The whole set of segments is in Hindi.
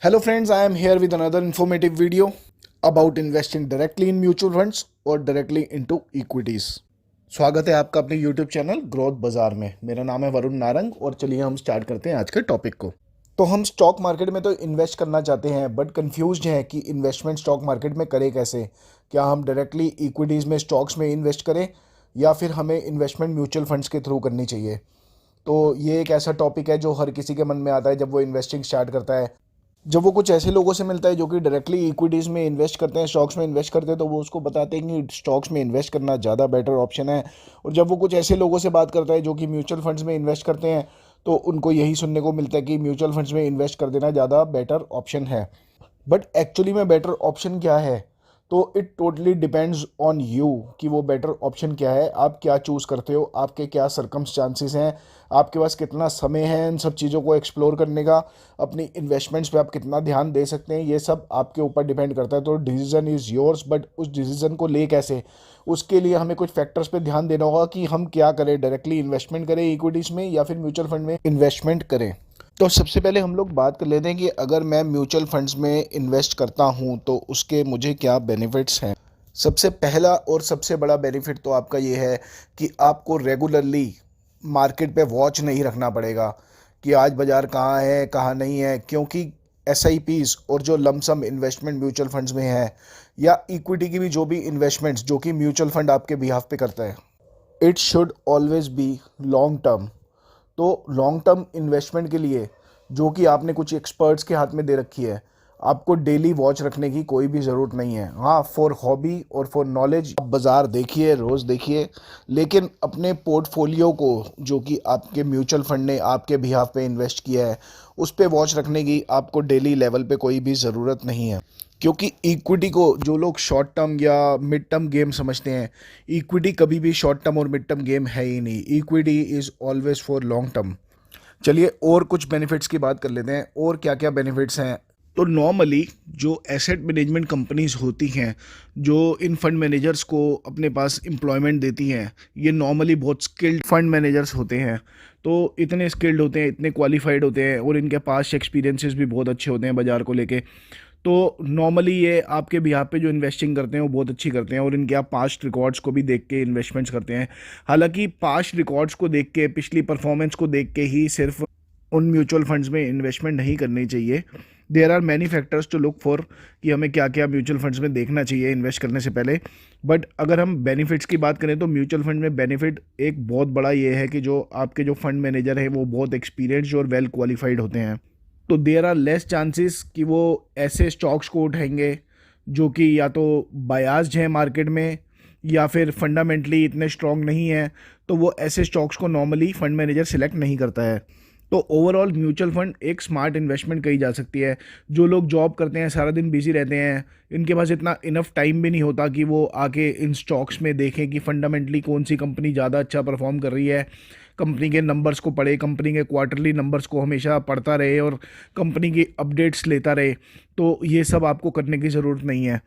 Hello friends, I am here with another informative video about investing directly in mutual funds और directly into equities। स्वागत है आपका अपने YouTube चैनल ग्रोथ बाजार में। मेरा नाम है वरुण नारंग और चलिए हम स्टार्ट करते हैं आज के टॉपिक को। तो हम स्टॉक मार्केट में तो इन्वेस्ट करना चाहते हैं बट कंफ्यूज्ड हैं कि इन्वेस्टमेंट स्टॉक मार्केट में करें कैसे। क्या हम डायरेक्टली इक्विटीज़ में स्टॉक्स में इन्वेस्ट करें या फिर हमें इन्वेस्टमेंट म्यूचुअल फंड्स के थ्रू करनी चाहिए। तो ये एक ऐसा टॉपिक है जो हर किसी के मन में आता है जब वो इन्वेस्टिंग स्टार्ट करता है। जब वो कुछ ऐसे लोगों से मिलता है जो कि डायरेक्टली इक्विटीज़ में इन्वेस्ट करते हैं, स्टॉक्स में इन्वेस्ट करते हैं, तो वो उसको बताते हैं कि स्टॉक्स में इन्वेस्ट करना ज़्यादा बेटर ऑप्शन है। और जब वो कुछ ऐसे लोगों से बात करता है जो कि म्यूचुअल फंड्स में इन्वेस्ट करते हैं, तो उनको यही सुनने को मिलता है कि म्यूचुअल फंड्स में इन्वेस्ट कर देना ज़्यादा बेटर ऑप्शन है। बट एक्चुअली में बेटर ऑप्शन क्या है? तो it totally depends on you कि वो बेटर ऑप्शन क्या है, आप क्या चूज़ करते हो, आपके क्या सरकमस्टांसिस हैं, आपके पास कितना समय है इन सब चीज़ों को एक्सप्लोर करने का, अपनी इन्वेस्टमेंट्स पे आप कितना ध्यान दे सकते हैं, ये सब आपके ऊपर डिपेंड करता है। तो डिसीजन इज़ योर्स, बट उस डिसीजन को ले कैसे, उसके लिए हमें कुछ फैक्टर्स पे ध्यान देना होगा कि हम क्या करें, डायरेक्टली इन्वेस्टमेंट करें इक्विटीज़ में या फिर म्यूचुअल फंड में इन्वेस्टमेंट करें। तो सबसे पहले हम लोग बात कर लेते हैं कि अगर मैं म्यूचुअल फंड्स में इन्वेस्ट करता हूं तो उसके मुझे क्या बेनिफिट्स हैं। सबसे पहला और सबसे बड़ा बेनिफिट तो आपका ये है कि आपको रेगुलरली मार्केट पे वॉच नहीं रखना पड़ेगा कि आज बाज़ार कहाँ है कहाँ नहीं है, क्योंकि एसआईपीज़ और जो लमसम इन्वेस्टमेंट म्यूचुअल फंड्स में है या इक्विटी की भी जो भी इन्वेस्टमेंट्स जो कि म्यूचुअल फंड आपके बिहाफ पे करता है, it should always be long term. तो लॉन्ग टर्म इन्वेस्टमेंट के लिए जो कि आपने कुछ एक्सपर्ट्स के हाथ में दे रखी है, आपको डेली वॉच रखने की कोई भी ज़रूरत नहीं है। हाँ, फॉर हॉबी और फॉर नॉलेज आप बाज़ार देखिए, रोज़ देखिए, लेकिन अपने पोर्टफोलियो को जो कि आपके म्यूचुअल फंड ने आपके बिहाफ पे इन्वेस्ट किया है उस पे वॉच रखने की आपको डेली लेवल पे कोई भी ज़रूरत नहीं है। क्योंकि इक्विटी को जो लोग शॉर्ट टर्म या मिड टर्म गेम समझते हैं, इक्विटी कभी भी शॉर्ट टर्म और मिड टर्म गेम है ही नहीं। Equity is always for long term. चलिए और कुछ बेनिफिट्स की बात कर लेते हैं और क्या क्या बेनिफिट्स हैं। तो नॉर्मली जो एसेट मैनेजमेंट कंपनीज होती हैं जो इन फंड मैनेजर्स को अपने पास एम्प्लॉयमेंट देती हैं, ये नॉर्मली बहुत स्किल्ड फंड मैनेजर्स होते हैं। तो इतने स्किल्ड होते हैं, इतने क्वालिफाइड होते हैं और इनके पास एक्सपीरियंसेस भी बहुत अच्छे होते हैं बाज़ार को लेके। तो नॉर्मली ये आपके बिहाफ पे जो इन्वेस्टिंग करते हैं वो बहुत अच्छी करते हैं और इनके आप पास्ट रिकॉर्ड्स को भी देख के इन्वेस्टमेंट्स करते हैं। हालांकि पास्ट रिकॉर्ड्स को देख के, पिछली परफॉर्मेंस को देख के ही सिर्फ उन म्यूचुअल फंड्स में इन्वेस्टमेंट नहीं करनी चाहिए। There are many factors to look for कि हमें क्या क्या म्यूचुअल फंड्स में देखना चाहिए इन्वेस्ट करने से पहले। बट अगर हम बेनिफिट्स की बात करें तो म्यूचुअल फंड में बेनिफिट एक बहुत बड़ा ये है कि जो आपके जो फंड मैनेजर है वो बहुत एक्सपीरियंस्ड और वेल क्वालिफाइड होते हैं। तो देयर आर लेस चांसेस कि वो ऐसे स्टॉक्स को उठाएंगे जो कि या तो बायास्ड हैं मार्केट में या फिर फंडामेंटली इतने स्ट्रॉन्ग नहीं है। तो वो ऐसे स्टॉक्स को नॉर्मली फंड मैनेजर सिलेक्ट नहीं करता है। तो ओवरऑल म्यूचुअल फंड एक स्मार्ट इन्वेस्टमेंट कही जा सकती है। जो लोग जॉब करते हैं, सारा दिन बिजी रहते हैं, इनके पास इतना इनफ टाइम भी नहीं होता कि वो आके इन स्टॉक्स में देखें कि फंडामेंटली कौन सी कंपनी ज़्यादा अच्छा परफॉर्म कर रही है, कंपनी के नंबर्स को पढ़े, कंपनी के क्वार्टरली नंबर्स को हमेशा पढ़ता रहे और कंपनी की अपडेट्स लेता रहे। तो ये सब आपको करने की ज़रूरत नहीं है।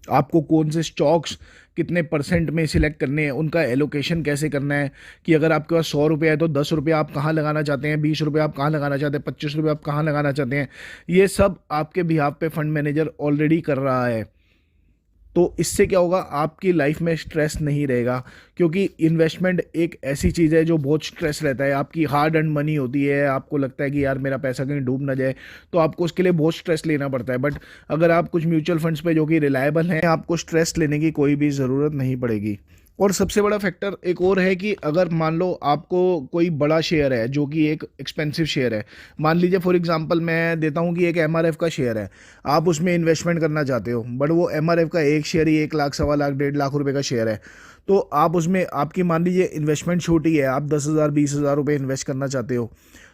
आपको कौन से स्टॉक्स कितने परसेंट में सिलेक्ट करने हैं, उनका एलोकेशन कैसे करना है, कि अगर आपके पास 100 रुपये है तो 10 रुपये आप कहाँ लगाना चाहते हैं, 20 रुपये आप कहाँ लगाना चाहते हैं, 25 रुपये आप कहाँ लगाना चाहते हैं, ये सब आपके बिहाफ पे फंड मैनेजर ऑलरेडी कर रहा है। तो इससे क्या होगा, आपकी लाइफ में स्ट्रेस नहीं रहेगा। क्योंकि इन्वेस्टमेंट एक ऐसी चीज़ है जो बहुत स्ट्रेस रहता है, आपकी हार्ड अर्न मनी होती है, आपको लगता है कि यार मेरा पैसा कहीं डूब ना जाए, तो आपको उसके लिए बहुत स्ट्रेस लेना पड़ता है। बट अगर आप कुछ म्यूचुअल फंड्स पे जो कि रिलायबल हैं, आपको स्ट्रेस लेने की कोई भी ज़रूरत नहीं पड़ेगी। और सबसे बड़ा फैक्टर एक और है कि अगर मान लो आपको कोई बड़ा शेयर है जो कि एक एक्सपेंसिव शेयर है, मान लीजिए फॉर एग्जांपल मैं देता हूँ कि एक एमआरएफ का शेयर है, आप उसमें इन्वेस्टमेंट करना चाहते हो, बट वो एमआरएफ का एक शेयर ही 1 लाख, 1.25 लाख, 1.5 लाख रुपए का शेयर है। तो आप उसमें, आपकी मान लीजिए इन्वेस्टमेंट छोटी है, आप 10,000 20,000 रुपये इन्वेस्ट करना चाहते हो,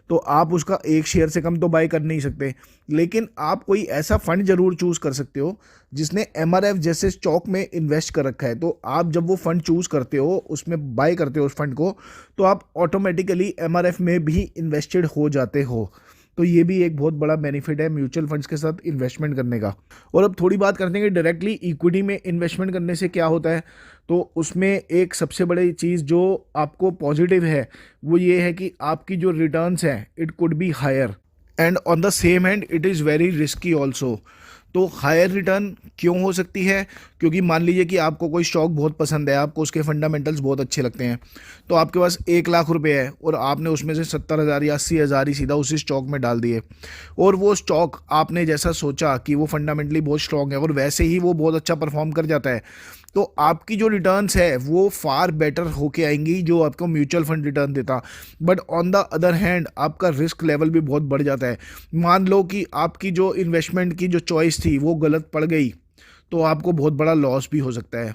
तो आप उसका एक शेयर से कम तो बाय कर नहीं सकते। लेकिन आप कोई ऐसा फंड जरूर चूज़ कर सकते हो जिसने एमआरएफ जैसे स्टॉक में इन्वेस्ट कर रखा है। तो आप जब वो फंड चूज़ करते हो, उसमें बाय करते हो उस फंड को, तो आप ऑटोमेटिकली एमआरएफ में भी इन्वेस्टेड हो जाते हो। तो ये भी एक बहुत बड़ा बेनिफिट है म्यूचुअल फंड्स के साथ इन्वेस्टमेंट करने का। और अब थोड़ी बात करते हैं कि डायरेक्टली इक्विटी में इन्वेस्टमेंट करने से क्या होता है। तो उसमें एक सबसे बड़ी चीज़ जो आपको पॉजिटिव है वो ये है कि आपकी जो रिटर्न्स हैं, it could be higher. And on the same hand it is very risky also. तो हायर रिटर्न क्यों हो सकती है? क्योंकि मान लीजिए कि आपको कोई स्टॉक बहुत पसंद है, आपको उसके फंडामेंटल्स बहुत अच्छे लगते हैं, तो आपके पास 1 लाख रुपए है और आपने उसमें से 70,000 या 80,000 ही सीधा उसी स्टॉक में डाल दिए, और वो स्टॉक आपने जैसा सोचा कि वो फंडामेंटली बहुत स्ट्रॉन्ग है और वैसे ही वो बहुत अच्छा परफॉर्म कर जाता है, तो आपकी जो रिटर्न्स है वो फार बेटर होके आएंगी जो आपको म्यूचुअल फंड रिटर्न देता। But on the other hand आपका रिस्क लेवल भी बहुत बढ़ जाता है। मान लो कि आपकी जो इन्वेस्टमेंट की जो चॉइस थी वो गलत पड़ गई, तो आपको बहुत बड़ा लॉस भी हो सकता है।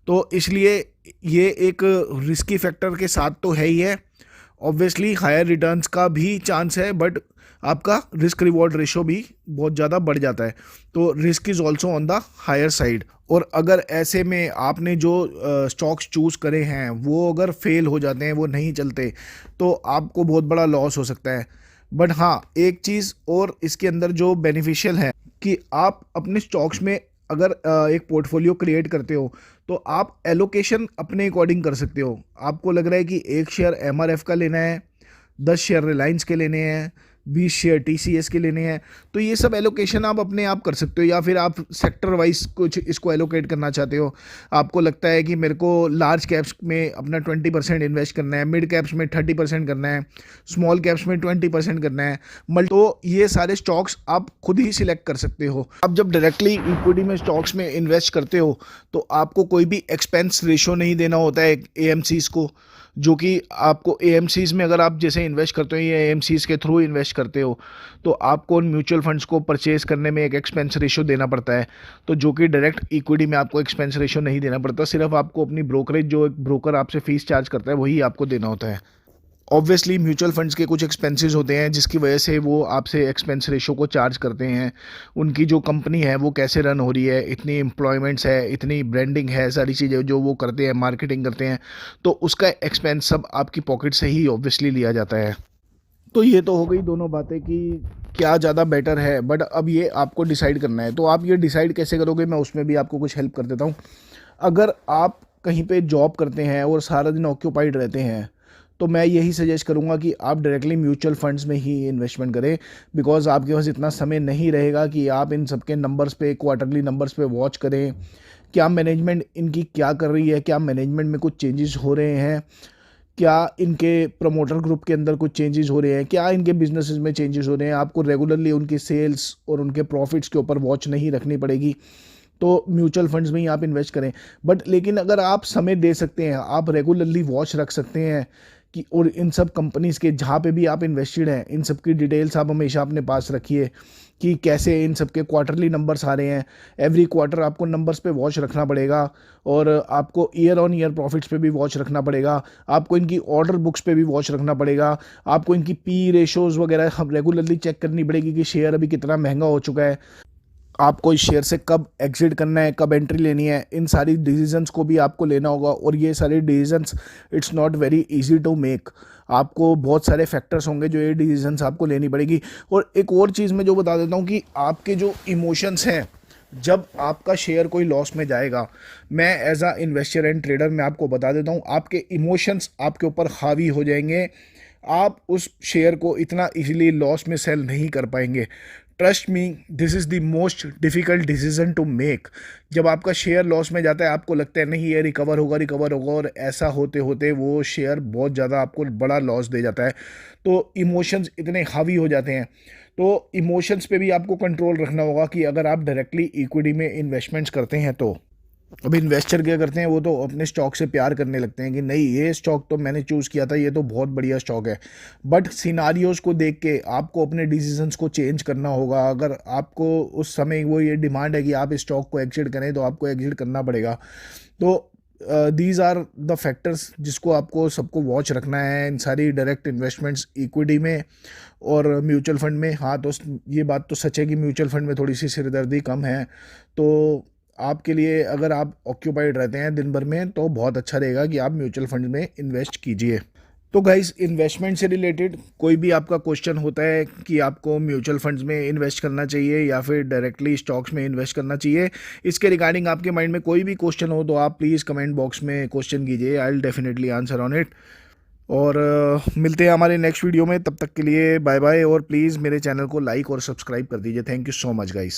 तो इसलिए ये एक रिस्की फैक्टर के साथ तो है ही है, ऑब्वियसली हायर रिटर्न्स का भी चांस है, बट आपका रिस्क रिवॉर्ड रेशो भी बहुत ज़्यादा बढ़ जाता है। तो risk is also on the higher side. और अगर ऐसे में आपने जो स्टॉक्स चूज़ करे हैं वो अगर फेल हो जाते हैं, वो नहीं चलते, तो आपको बहुत बड़ा लॉस हो सकता है। बट हाँ, एक चीज़ और इसके अंदर जो बेनिफिशियल है कि आप अपने स्टॉक्स में अगर एक पोर्टफोलियो क्रिएट करते हो तो आप एलोकेशन अपने अकॉर्डिंग कर सकते हो। आपको लग रहा है कि 1 शेयर एमआरएफ का लेना है, 10 शेयर रिलायंस के लेने हैं, 20 शेयर टीसीएस के लेने हैं, तो ये सब एलोकेशन आप अपने आप कर सकते हो। या फिर आप सेक्टर वाइज कुछ इसको एलोकेट करना चाहते हो, आपको लगता है कि मेरे को लार्ज कैप्स में अपना 20% इन्वेस्ट करना है, मिड कैप्स में 30% करना है, स्मॉल कैप्स में 20% करना है, तो ये सारे स्टॉक्स आप खुद ही सिलेक्ट कर सकते हो। आप जब डायरेक्टली इक्विटी में स्टॉक्स में इन्वेस्ट करते हो तो आपको कोई भी एक्सपेंस रेशो नहीं देना होता है एएमसीज को, जो कि आपको एएमसीज में अगर आप जैसे इन्वेस्ट करते हो या एएमसीज के थ्रू इन्वेस्ट करते हो तो आपको उन म्यूचुअल फंड्स को परचेज करने में एक एक्सपेंस रेशो देना पड़ता है, तो जो कि डायरेक्ट इक्विटी में आपको एक्सपेंस रेशो नहीं देना पड़ता, सिर्फ आपको अपनी ब्रोकरेज जो एक ब्रोकर आपसे फीस चार्ज करता है वही आपको देना होता है। ऑब्वियसली म्यूचुअल फंड्स के कुछ एक्सपेंसेस होते हैं जिसकी वजह से वो आपसे एक्सपेंस रेशो को चार्ज करते हैं। उनकी जो कंपनी है वो कैसे रन हो रही है, इतनी एम्प्लॉयमेंट्स है, इतनी ब्रांडिंग है, सारी चीज़ें जो वो करते हैं, मार्केटिंग करते हैं, तो उसका एक्सपेंस सब आपकी पॉकेट से ही ऑब्वियसली लिया जाता है। तो ये तो हो गई दोनों बातें कि क्या ज़्यादा बेटर है, बट अब ये आपको डिसाइड करना है। तो आप ये डिसाइड कैसे करोगे, मैं उसमें भी आपको कुछ हेल्प कर देता हूँ। अगर आप कहीं पे जॉब करते हैं और सारा दिन ऑक्यूपाइड रहते हैं तो मैं यही सजेस्ट करूंगा कि आप डायरेक्टली म्यूचुअल फंड्स में ही इन्वेस्टमेंट करें, बिकॉज आपके पास इतना समय नहीं रहेगा कि आप इन सबके नंबर्स पे, क्वार्टरली नंबर्स पे वॉच करें, क्या मैनेजमेंट इनकी क्या कर रही है, क्या मैनेजमेंट में कुछ चेंजेस हो रहे हैं, क्या इनके प्रमोटर ग्रुप के अंदर कुछ चेंजेस हो रहे हैं, क्या इनके बिजनेसेस में चेंजेस हो रहे हैं। आपको रेगुलरली उनकी सेल्स और उनके प्रॉफिट्स के ऊपर वॉच नहीं रखनी पड़ेगी, तो म्यूचुअल फंड्स में ही आप इन्वेस्ट करें। बट लेकिन अगर आप समय दे सकते हैं, आप रेगुलरली वॉच रख सकते हैं कि और इन सब कंपनीज़ के जहाँ पे भी आप इन्वेस्टेड हैं इन सब की डिटेल्स आप हमेशा अपने पास रखिए कि कैसे इन सब के क्वार्टरली नंबर्स आ रहे हैं। एवरी क्वार्टर आपको नंबर्स पे वॉच रखना पड़ेगा और आपको ईयर ऑन ईयर प्रॉफिट्स पे भी वॉच रखना पड़ेगा, आपको इनकी ऑर्डर बुक्स पे भी वॉच रखना पड़ेगा, आपको इनकी पी रेशोज़ वगैरह हम रेगुलरली चेक करनी पड़ेगी कि शेयर अभी कितना महंगा हो चुका है, आपको इस शेयर से कब एग्जिट करना है, कब एंट्री लेनी है, इन सारी डिसीजंस को भी आपको लेना होगा। और ये सारे decisions it's not very easy to make, आपको बहुत सारे फैक्टर्स होंगे जो ये डिसीजंस आपको लेनी पड़ेगी। और एक और चीज़ मैं जो बता देता हूँ कि आपके जो इमोशंस हैं, जब आपका शेयर कोई लॉस में जाएगा, मैं as a investor and trader मैं आपको बता देता हूँ, आपके इमोशंस आपके ऊपर हावी हो जाएंगे, आप उस शेयर को इतना इजीली लॉस में सेल नहीं कर पाएंगे। Trust me, this is the most difficult decision to make. जब आपका शेयर लॉस में जाता है, आपको लगता है नहीं ये रिकवर होगा, और ऐसा होते होते वो शेयर बहुत ज़्यादा आपको बड़ा लॉस दे जाता है। तो इमोशंस इतने हावी हो जाते हैं, तो इमोशंस पे भी आपको कंट्रोल रखना होगा कि अगर आप डायरेक्टली इक्विटी में इन्वेस्टमेंट्स करते हैं तो। अब इन्वेस्टर क्या करते हैं, वो तो अपने स्टॉक से प्यार करने लगते हैं कि नहीं ये स्टॉक तो मैंने चूज़ किया था, ये तो बहुत बढ़िया स्टॉक है। बट सिनारियोज़ को देख के आपको अपने डिसीजंस को चेंज करना होगा। अगर आपको उस समय वो ये डिमांड है कि आप इस स्टॉक को एग्जिट करें तो आपको एग्जिट करना पड़ेगा। तो दीज आर द फैक्टर्स जिसको आपको सबको वॉच रखना है इन सारी डायरेक्ट इन्वेस्टमेंट्स इक्विटी में और म्यूचुअल फंड में। हाँ, तो ये बात तो सच है कि म्यूचुअल फंड में थोड़ी सी सिरदर्दी कम है, तो आपके लिए अगर आप ऑक्यूपाइड रहते हैं दिन भर में तो बहुत अच्छा रहेगा कि आप म्यूचुअल फंड में इन्वेस्ट कीजिए। तो गाइस, इन्वेस्टमेंट से रिलेटेड कोई भी आपका क्वेश्चन होता है कि आपको म्यूचुअल फंड्स में इन्वेस्ट करना चाहिए या फिर डायरेक्टली स्टॉक्स में इन्वेस्ट करना चाहिए, इसके रिगार्डिंग आपके माइंड में कोई भी क्वेश्चन हो तो आप प्लीज़ कमेंट बॉक्स में क्वेश्चन कीजिए, I will definitely answer on it. और मिलते हैं हमारे नेक्स्ट वीडियो में। तब तक के लिए बाय बाय, और प्लीज़ मेरे चैनल को लाइक और सब्सक्राइब कर दीजिए। Thank you so much guys.